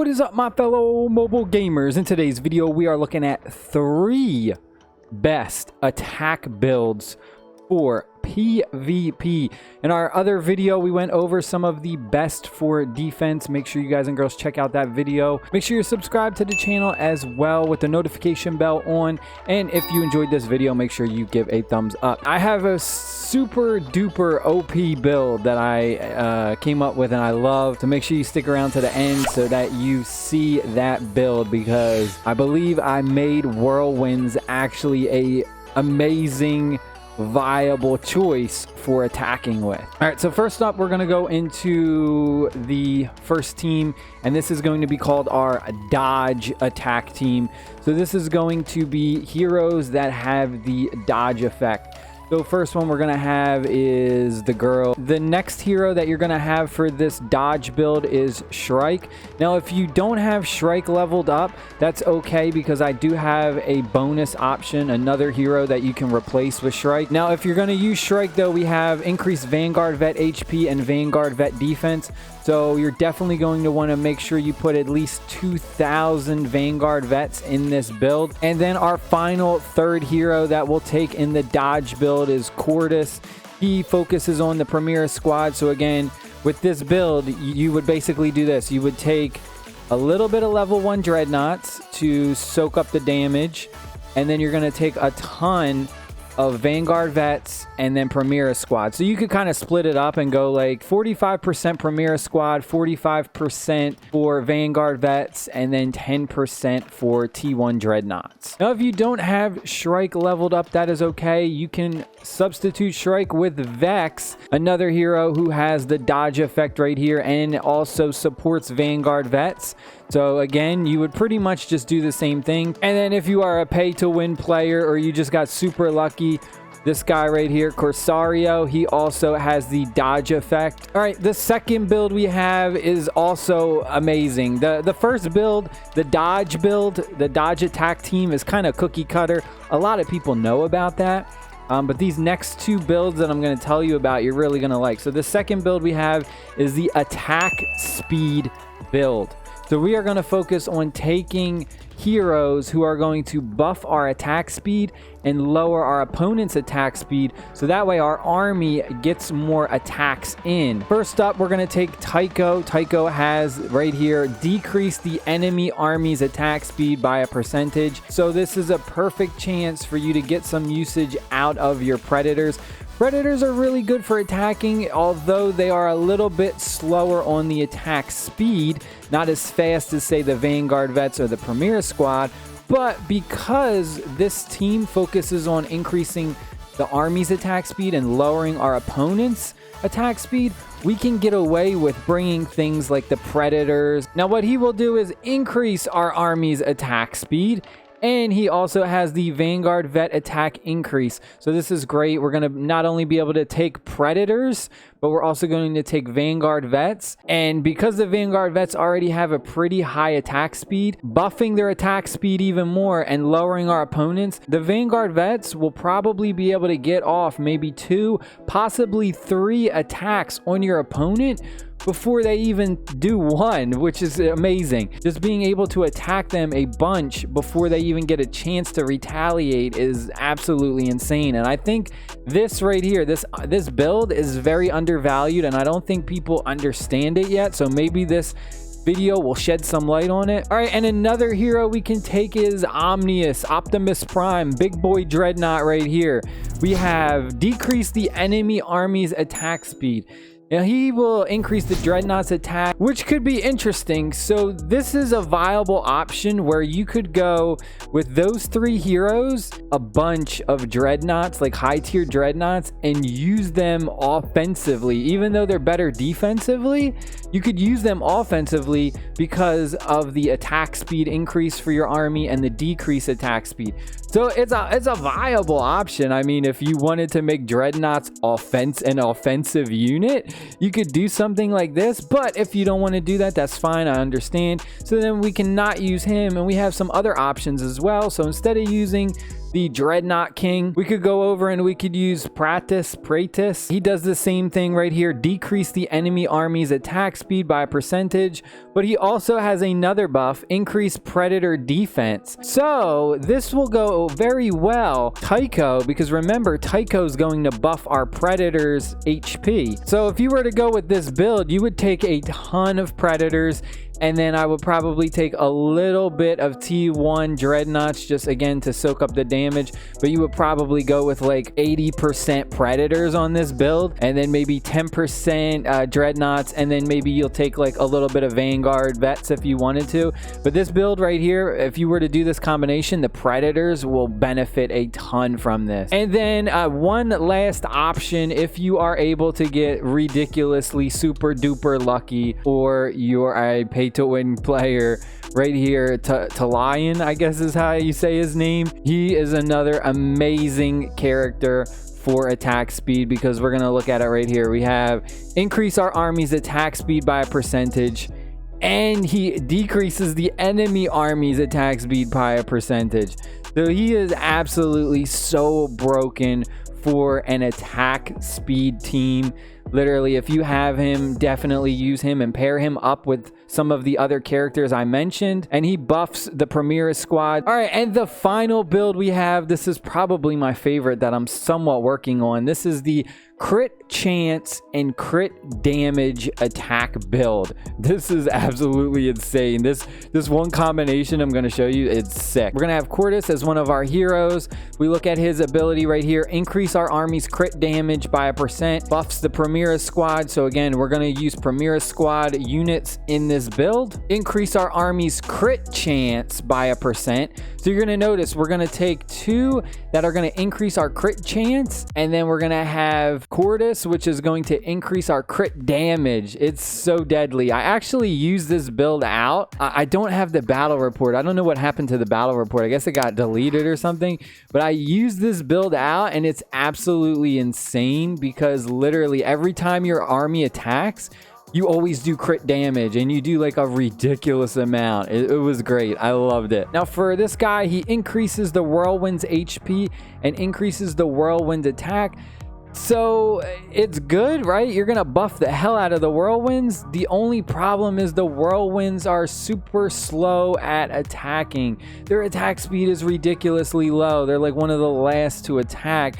What is up, my fellow mobile gamers? In today's video, we are looking at 3 best attack builds for PvP. In our other video, we went over some of the best for defense. Make sure you guys and girls check out that video. Make sure you're subscribed to the channel as well with the notification bell on. And if you enjoyed this video, make sure you give a thumbs up. I have a super duper OP build that I came up with and I love. So make sure you stick around to the end so that you see that build, because I believe I made whirlwinds actually a amazing viable choice for attacking with. All right, so first up, we're going to go into the first team, and this is going to be called our dodge attack team. So this is going to be heroes that have the dodge effect. So first one we're going to have is the girl. The next hero that you're going to have for this dodge build is Shrike. Now, if you don't have Shrike leveled up, that's okay, because I do have a bonus option, another hero that you can replace with Shrike. Now, if you're going to use Shrike, though, we have increased Vanguard Vet HP and Vanguard Vet defense. So you're definitely going to want to make sure you put at least 2,000 Vanguard Vets in this build. And then our final third hero that we'll take in the dodge build is Cordis. He focuses on the Premier Squad. So again, with this build, you would basically do this. You would take a little bit of level 1 Dreadnoughts to soak up the damage. And then you're going to take a ton of Vanguard Vets and then Premier Squad. So you could kind of split it up and go like 45% Premier Squad, 45% for Vanguard Vets, and then 10% for T1 Dreadnoughts. Now, if you don't have Shrike leveled up, that is okay. You can substitute Shrike with Vex, another hero who has the dodge effect right here and also supports Vanguard Vets. So again, you would pretty much just do the same thing. And then if you are a pay to win player or you just got super lucky, this guy right here, Corsario, he also has the dodge effect. All right, the second build we have is also amazing. The first build, the dodge build, the dodge attack team is kind of cookie cutter. A lot of people know about that. But these next 2 builds that I'm going to tell you about, you're really going to like. So the second build we have is the attack speed build. So we are going to focus on taking heroes who are going to buff our attack speed and lower our opponent's attack speed, so that way our army gets more attacks in. First up, we're going to take Tycho. Tycho has right here decreased the enemy army's attack speed by a percentage. So this is a perfect chance for you to get some usage out of your predators. Predators are really good for attacking, although they are a little bit slower on the attack speed, not as fast as, say, the Vanguard Vets or the Premier Squad. But because this team focuses on increasing the army's attack speed and lowering our opponent's attack speed, we can get away with bringing things like the Predators. Now, what he will do is increase our army's attack speed, and he also has the Vanguard Vet attack increase. So this is great. We're going to not only be able to take Predators, but we're also going to take Vanguard Vets. And because the Vanguard Vets already have a pretty high attack speed, buffing their attack speed even more and lowering our opponents, the Vanguard Vets will probably be able to get off maybe 2, possibly 3 attacks on your opponent before they even do 1, which is amazing. Just being able to attack them a bunch before they even get a chance to retaliate is absolutely insane. And I think this right here, this build is very undervalued, and I don't think people understand it yet. So maybe this video will shed some light on it. All right, and another hero we can take is Omnius, Optimus Prime, big boy Dreadnought right here. We have decreased the enemy army's attack speed. Now, he will increase the Dreadnought's attack, which could be interesting. So this is a viable option where you could go with those 3 heroes, a bunch of Dreadnoughts, like high tier Dreadnoughts, and use them offensively. Even though they're better defensively, you could use them offensively because of the attack speed increase for your army and the decrease attack speed. So it's a viable option. I mean, if you wanted to make Dreadnoughts an offensive unit, you could do something like this. But if you don't want to do that, that's fine. I understand. So then we can not use him, and we have some other options as well. So instead of using the Dreadnought King. We could go over and we could use Praetus. He does the same thing right here, decrease the enemy army's attack speed by a percentage, but he also has another buff, increase predator defense. So this will go very well Tycho, because remember, Tycho is going to buff our predators HP. So if you were to go with this build, you would take a ton of predators, and then I would probably take a little bit of T1 dreadnoughts, just again to soak up the damage, but you would probably go with like 80% predators on this build, and then maybe 10% dreadnoughts, and then maybe you'll take like a little bit of Vanguard vets if you wanted to. But this build right here, if you were to do this combination, the predators will benefit a ton from this. And then one last option, if you are able to get ridiculously super duper lucky, or you're a pay to win player, right here, Talion, I guess is how you say his name. He is another amazing character for attack speed, because we're gonna look at it right here. We have increase our army's attack speed by a percentage, and he decreases the enemy army's attack speed by a percentage. So he is absolutely so broken for an attack speed team. Literally, if you have him, definitely use him and pair him up with some of the other characters I mentioned, and he buffs the Premier squad. All right, and the final build we have, this is probably my favorite that I'm somewhat working on. This is the crit chance and crit damage attack build. This is absolutely insane. This one combination I'm going to show you, it's sick. We're going to have Cordus as one of our heroes. We look at his ability right here, increase our army's crit damage by 1%, buffs the Premier squad. So again, we're going to use Premier squad units in this build. Increase our army's crit chance by 1%. So you're going to notice we're going to take two that are going to increase our crit chance, and then we're going to have Cordus, which is going to increase our crit damage. It's so deadly. I actually used this build out. I don't have the battle report. I don't know what happened to the battle report. I guess it got deleted or something, but I used this build out, and it's absolutely insane, because literally every time your army attacks, you always do crit damage, and you do like a ridiculous amount. It was great. I loved it. Now for this guy, he increases the whirlwind's HP and increases the whirlwind attack. So it's good, right? You're gonna buff the hell out of the whirlwinds. The only problem is the whirlwinds are super slow at attacking. Their attack speed is ridiculously low. They're like one of the last to attack,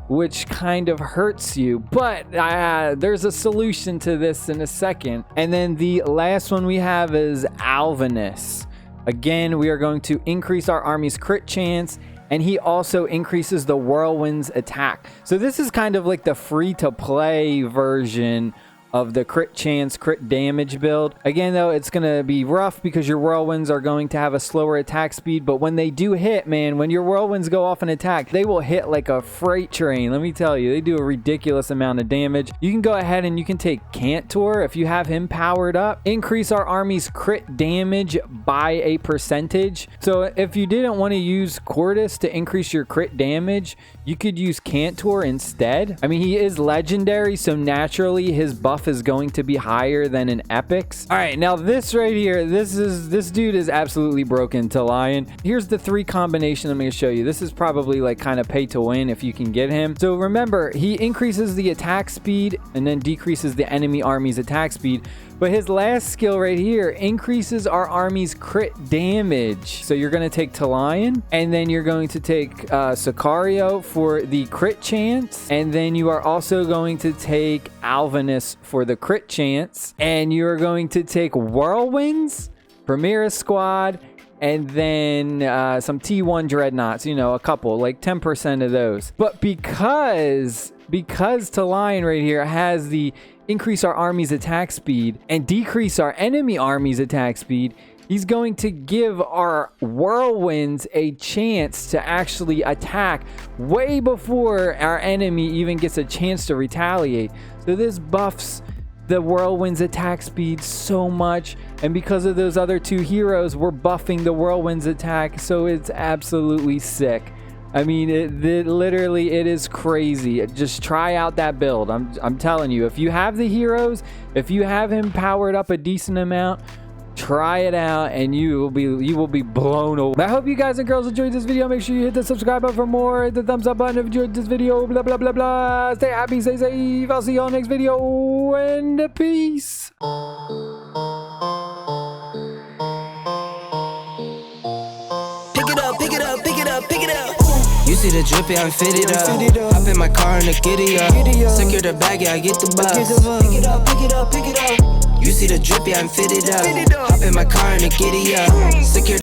which kind of hurts you, but there's a solution to this in a second. And then the last one we have is Alvinus. Again, we are going to increase our army's crit chance, and he also increases the whirlwind's attack. So this is kind of like the free-to-play version of the crit chance, crit damage build. Again, though, it's going to be rough because your whirlwinds are going to have a slower attack speed, but when they do hit, man, when your whirlwinds go off an attack, they will hit like a freight train. Let me tell you, they do a ridiculous amount of damage. You can go ahead and you can take Cantor if you have him powered up. Increase our army's crit damage by a percentage. So if you didn't want to use Cordus to increase your crit damage, you could use Cantor instead. I mean, he is legendary, so naturally his buff is going to be higher than an epic's. All right, now this right here, this dude is absolutely broken to Lion. Here's the three combination I'm going to show you. This is probably like kind of pay to win if you can get him. So remember, he increases the attack speed and then decreases the enemy army's attack speed. But his last skill right here increases our army's crit damage. So you're going to take Talion, and then you're going to take Sicario for the crit chance. And then you are also going to take Alvinus for the crit chance. And you're going to take Whirlwinds, Premier Squad, and then some T1 Dreadnoughts, you know, a couple, like 10% of those. But because Talion right here has the increase our army's attack speed and decrease our enemy army's attack speed, he's going to give our whirlwinds a chance to actually attack way before our enemy even gets a chance to retaliate. So this buffs the whirlwind's attack speed so much, and because of those other two heroes, we're buffing the whirlwind's attack, so it's absolutely sick. I mean, it literally is crazy. Just try out that build. I'm telling you, if you have the heroes, if you have him powered up a decent amount, Try it out, and you will be blown away. I hope you guys and girls enjoyed this video. Make sure you hit the subscribe button for more. Hit the thumbs up button if you enjoyed this video. Blah blah blah blah. Stay happy, stay safe. I'll see y'all next video, and peace. Pick it up, pick it up, pick it up, pick it up. You see the drippy, I'm fitted up. Hop in my car and the giddy up. Secure the bag, yeah, I get the bus. Pick it up, pick it up, pick it up. You see the drippy, I'm fitted up. Hop in my car and the giddy up. Secure